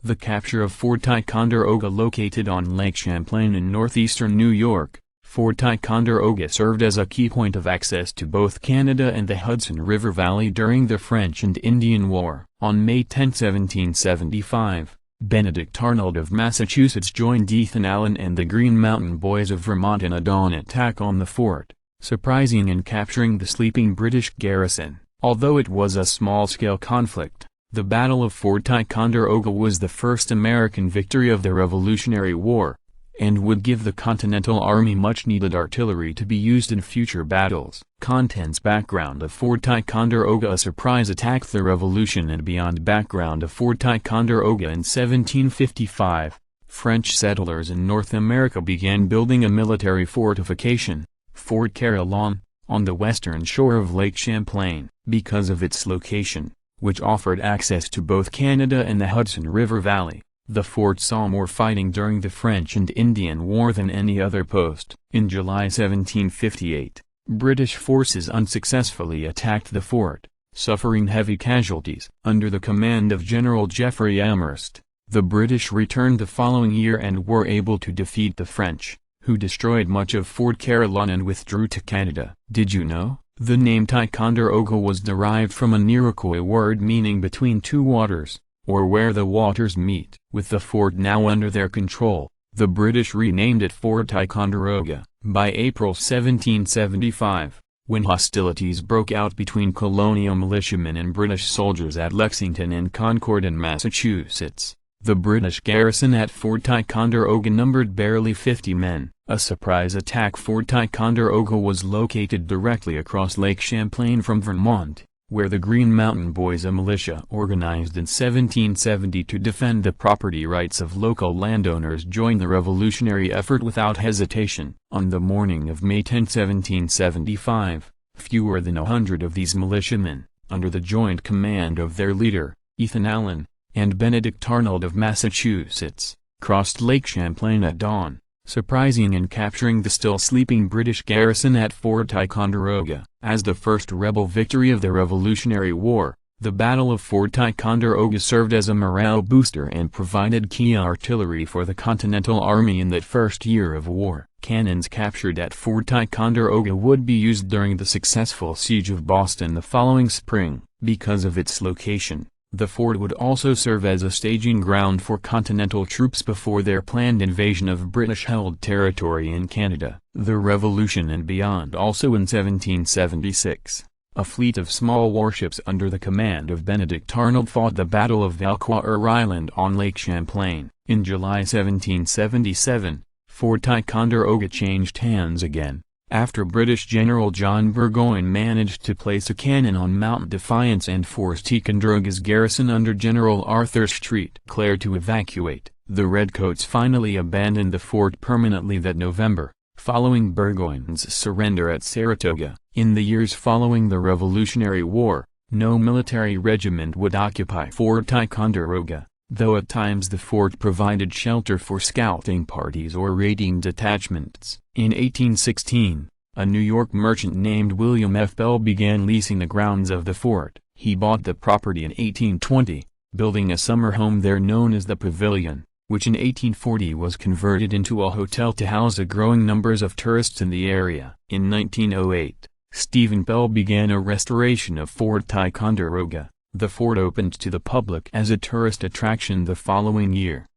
The capture of Fort Ticonderoga, located on Lake Champlain in northeastern New York, Fort Ticonderoga served as a key point of access to both Canada and the Hudson River Valley during the French and Indian War. On May 10, 1775, Benedict Arnold of Massachusetts joined Ethan Allen and the Green Mountain Boys of Vermont in a dawn attack on the fort, surprising and capturing the sleeping British garrison. Although it was a small-scale conflict, the Battle of Fort Ticonderoga was the first American victory of the Revolutionary War, and would give the Continental Army much-needed artillery to be used in future battles. Contents: Background of Fort Ticonderoga. A surprise attack. The Revolution and beyond. Background of Fort Ticonderoga. In 1755, French settlers in North America began building a military fortification, Fort Carillon, on the western shore of Lake Champlain. Because of its location, which offered access to both Canada and the Hudson River Valley, the fort saw more fighting during the French and Indian War than any other post. In July 1758, British forces unsuccessfully attacked the fort, suffering heavy casualties. Under the command of General Geoffrey Amherst, the British returned the following year and were able to defeat the French, who destroyed much of Fort Carillon and withdrew to Canada. Did you know? The name Ticonderoga was derived from an Iroquois word meaning between two waters, or where the waters meet. With the fort now under their control, the British renamed it Fort Ticonderoga. By April 1775, when hostilities broke out between colonial militiamen and British soldiers at Lexington and Concord in Massachusetts, the British garrison at Fort Ticonderoga numbered barely 50 men. A surprise attack. Fort Ticonderoga was located directly across Lake Champlain from Vermont, where the Green Mountain Boys, a militia organized in 1770 to defend the property rights of local landowners, joined the revolutionary effort without hesitation. On the morning of May 10, 1775, fewer than 100 of these militiamen, under the joint command of their leader, Ethan Allen, and Benedict Arnold of Massachusetts, crossed Lake Champlain at dawn, surprising and capturing the still sleeping British garrison at Fort Ticonderoga. As the first rebel victory of the Revolutionary War, the Battle of Fort Ticonderoga served as a morale booster and provided key artillery for the Continental Army in that first year of war. Cannons captured at Fort Ticonderoga would be used during the successful siege of Boston the following spring. Because of its location, the fort would also serve as a staging ground for Continental troops before their planned invasion of British-held territory in Canada. The Revolution and beyond. Also in 1776, a fleet of small warships under the command of Benedict Arnold fought the Battle of Valcour Island on Lake Champlain. In July 1777, Fort Ticonderoga changed hands again, after British General John Burgoyne managed to place a cannon on Mount Defiance and force Ticonderoga's garrison under General Arthur Street declared to evacuate. The Redcoats finally abandoned the fort permanently that November, following Burgoyne's surrender at Saratoga. In the years following the Revolutionary War, no military regiment would occupy Fort Ticonderoga, though at times the fort provided shelter for scouting parties or raiding detachments. In 1816, a New York merchant named William F. Bell began leasing the grounds of the fort. He bought the property in 1820, building a summer home there known as the Pavilion, which in 1840 was converted into a hotel to house a growing numbers of tourists in the area. In 1908, Stephen Bell began a restoration of Fort Ticonderoga. The fort opened to the public as a tourist attraction the following year.